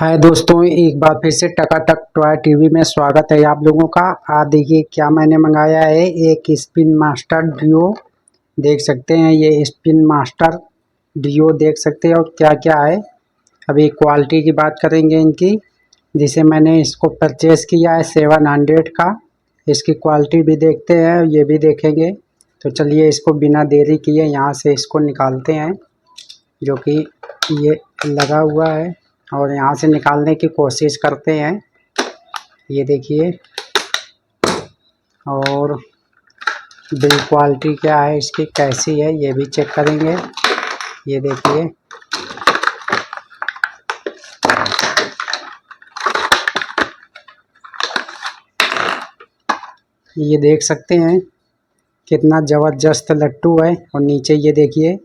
हाय दोस्तों, एक बार फिर से टकाटक टॉय टीवी में स्वागत है आप लोगों का। आज देखिए क्या मैंने मंगाया है, एक स्पिन मास्टर डिओ। देख सकते हैं ये स्पिन मास्टर डिओ, देख सकते हैं। और क्या क्या है, अभी क्वालिटी की बात करेंगे इनकी। जिसे मैंने इसको परचेज़ किया है 700 का। इसकी क्वालिटी भी देखते हैं, ये भी देखेंगे। तो चलिए इसको बिना देरी किए यहाँ से इसको निकालते हैं, जो कि ये लगा हुआ है, और यहाँ से निकालने की कोशिश करते हैं। ये देखिए, और बिल्ड क्वालिटी क्या है इसकी, कैसी है, ये भी चेक करेंगे। ये देखिए, ये देख सकते हैं कितना ज़बरदस्त लट्टू है। और नीचे ये देखिए,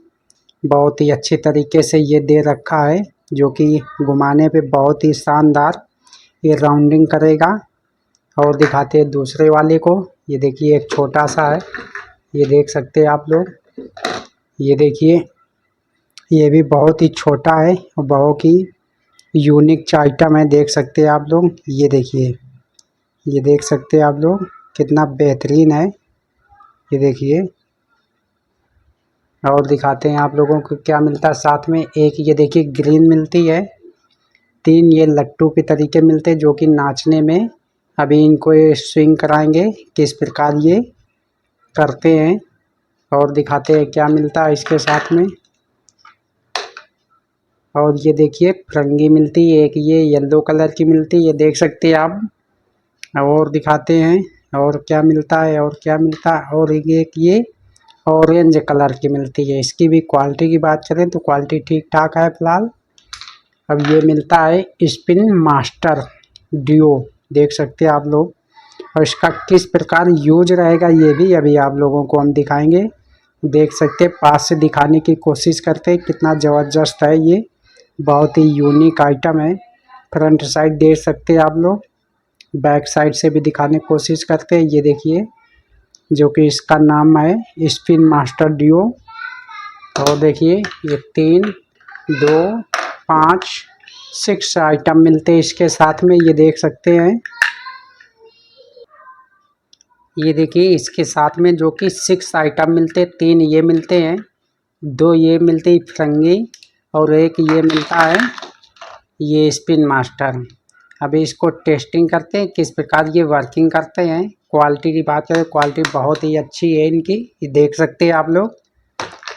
बहुत ही अच्छी तरीके से ये दे रखा है, जो कि घुमाने पे बहुत ही शानदार ये राउंडिंग करेगा। और दिखाते हैं दूसरे वाले को। ये देखिए, एक छोटा सा है, ये देख सकते हैं आप लोग। ये देखिए, ये भी बहुत ही छोटा है और बहुत ही यूनिक आइटम है, देख सकते हैं आप लोग। ये देखिए, ये देख सकते हैं आप लोग कितना बेहतरीन है। ये देखिए, और दिखाते हैं आप लोगों को क्या मिलता है साथ में। एक ये देखिए ग्रीन मिलती है, 3 ये लट्टू के तरीके मिलते हैं, जो कि नाचने में अभी इनको ये स्विंग कराएंगे किस प्रकार ये करते हैं। और दिखाते हैं क्या मिलता है इसके साथ में। और ये देखिए फरंगी मिलती है, एक ये येलो कलर की मिलती है, ये देख सकते हैं आप। और दिखाते हैं और क्या मिलता है, और क्या मिलता है। और एक ये ऑरेंज कलर की मिलती है। इसकी भी क्वालिटी की बात करें तो क्वालिटी ठीक ठाक है फ़िलहाल। अब ये मिलता है स्पिन मास्टर डिओ, देख सकते हैं आप लोग। और इसका किस प्रकार यूज रहेगा ये भी अभी आप लोगों को हम दिखाएंगे। देख सकते हैं, पास से दिखाने की कोशिश करते हैं कितना ज़बरदस्त है ये। बहुत ही यूनिक आइटम है। फ्रंट साइड देख सकते हैं आप लोग, बैक साइड से भी दिखाने की कोशिश करते हैं। ये देखिए, जो कि इसका नाम है स्पिन मास्टर डिओ। और देखिए, ये 3, 2, 5, 6 आइटम मिलते हैं इसके साथ में, ये देख सकते हैं। ये देखिए, इसके साथ में जो कि 6 आइटम मिलते हैं, 3 ये मिलते हैं, 2 ये मिलते हैं फरंगी, और एक ये मिलता है ये स्पिन मास्टर। अभी इसको टेस्टिंग करते हैं किस प्रकार ये वर्किंग करते हैं। क्वालिटी की बात करें, क्वालिटी बहुत ही अच्छी है इनकी, ये देख सकते हैं आप लोग।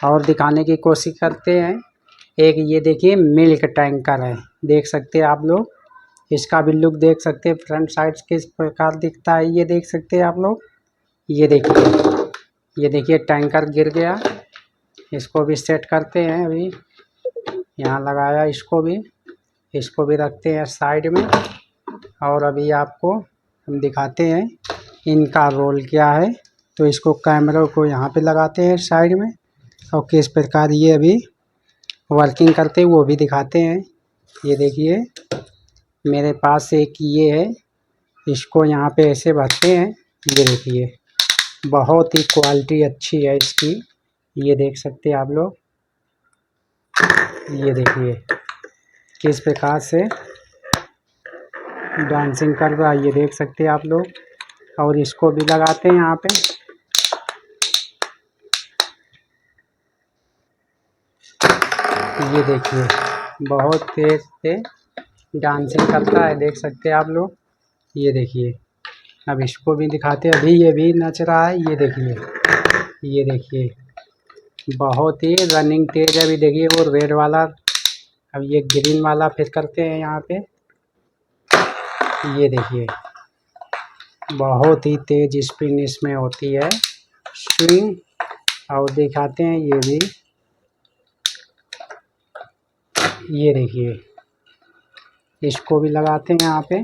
और दिखाने की कोशिश करते हैं। एक ये देखिए मिल्क टैंकर है, देख सकते हैं आप लोग। इसका भी लुक देख सकते हैं, फ्रंट साइड किस प्रकार दिखता है ये देख सकते हैं आप लोग। ये देखिए, ये देखिए टैंकर गिर गया, इसको भी सेट करते हैं। अभी यहाँ लगाया, इसको भी रखते हैं साइड में। और अभी आपको हम दिखाते हैं इनका रोल क्या है। तो इसको कैमरा को यहाँ पे लगाते हैं साइड में, और किस प्रकार ये अभी वर्किंग करते हैं वो भी दिखाते हैं। ये देखिए, मेरे पास एक ये है, इसको यहाँ पे ऐसे भरते हैं। ये देखिए, बहुत ही क्वालिटी अच्छी है इसकी, ये देख सकते हैं आप लोग। ये देखिए किस प्रकार से डांसिंग कर रहा है, ये देख सकते हैं आप लोग। और इसको भी लगाते हैं यहाँ पे। ये देखिए, बहुत तेज से डांसिंग करता है, देख सकते हैं आप लोग। ये देखिए, अब इसको भी दिखाते हैं। अभी ये भी नच रहा है, ये देखिए, ये देखिए, बहुत ही रनिंग तेज है। अभी देखिए वो रेड वाला, अब ये ग्रीन वाला फिर करते हैं यहाँ पे। ये देखिए, बहुत ही तेज स्पिन इसमें होती है, स्विंग। और दिखाते हैं ये भी, ये देखिए, इसको भी लगाते हैं यहाँ पे।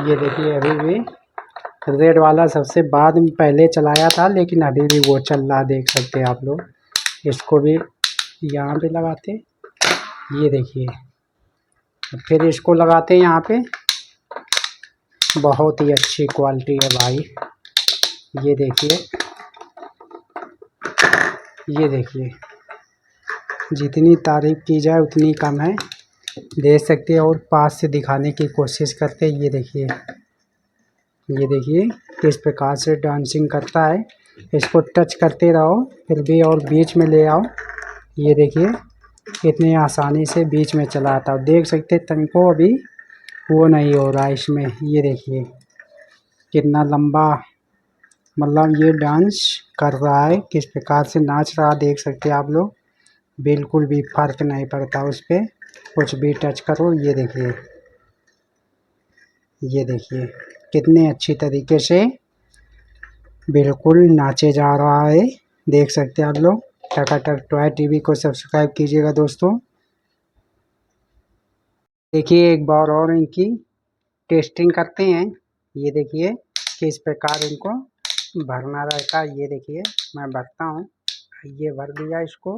ये देखिए, अभी भी रेड वाला सबसे बाद में पहले चलाया था, लेकिन अभी भी वो चल रहा, देख सकते हैं आप लोग। इसको भी यहाँ पे लगाते, ये देखिए, फिर इसको लगाते हैं यहाँ पे। बहुत ही अच्छी क्वालिटी है भाई, ये देखिए, ये देखिए, जितनी तारीफ़ की जाए उतनी कम है। देख सकते हैं। और पास से दिखाने की कोशिश करते हैं। ये देखिए किस प्रकार से डांसिंग करता है। इसको टच करते रहो फिर भी और बीच में ले आओ। ये देखिए कितनी आसानी से बीच में चला आता है। देख सकते हैं तनको अभी वो नहीं हो रहा है इसमें। ये देखिए कितना लंबा मतलब ये डांस कर रहा है, किस प्रकार से नाच रहा देख सकते हैं आप लोग। बिल्कुल भी फर्क नहीं पड़ता उस पर, कुछ भी टच करो। ये देखिए कितने अच्छी तरीके से बिल्कुल नाचे जा रहा है। देख सकते हैं आप लोग। टकाटक टॉय टीवी को सब्सक्राइब कीजिएगा दोस्तों। देखिए एक बार और इनकी टेस्टिंग करते हैं। ये देखिए किस प्रकार इनको भरना रहता है। ये देखिए मैं भरता हूँ। ये भर दिया इसको,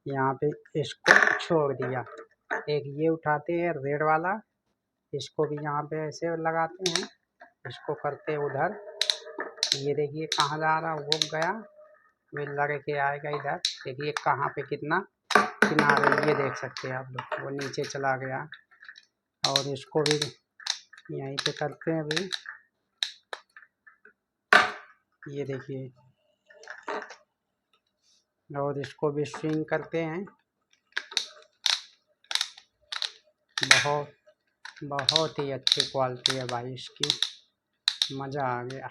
यहाँ पे इसको छोड़ दिया। एक ये उठाते हैं रेड वाला, इसको भी यहाँ पे ऐसे लगाते हैं, इसको करते हैं उधर। ये देखिए कहाँ जा रहा, वो गया, वे लड़ के आएगा इधर। देखिए कहाँ पे कितना किनारे, ये देख सकते हैं आप लोग। वो नीचे चला गया। और इसको भी यहीं पे करते हैं अभी। ये देखिए और इसको भी स्विंग करते हैं। बहुत ही अच्छी क्वालिटी है भाई इसकी, मज़ा आ गया।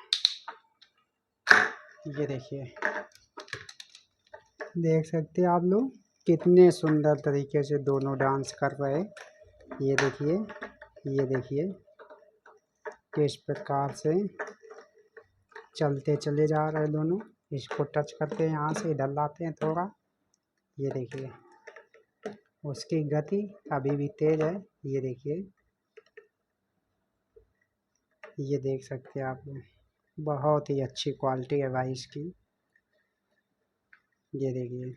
ये देखिए देख सकते हैं आप लोग कितने सुंदर तरीके से दोनों डांस कर रहे हैं। ये देखिए किस प्रकार से चलते चले जा रहे हैं दोनों। इसको टच करते हैं, यहाँ से इधर लाते हैं थोड़ा। ये देखिए उसकी गति अभी भी तेज है। ये देखिए ये देख सकते हैं आप लोग, बहुत ही अच्छी क्वालिटी है भाई इसकी। ये देखिए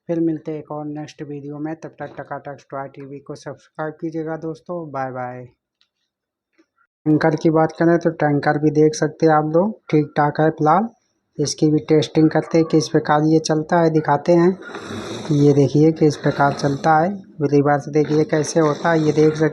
फिर मिलते हैं एक और नेक्स्ट वीडियो में। तब तक टकाटक टॉय टीवी को सब्सक्राइब कीजिएगा दोस्तों। Bye bye. टैंकर की बात करें तो टैंकर भी देख सकते हैं आप लोग, ठीक ठाक है फिलहाल। इसकी भी टेस्टिंग करते हैं किस प्रकार ये चलता है, दिखाते हैं। ये देखिए किस प्रकार चलता है। रिवर्स देखिए कैसे होता है, ये देख सकते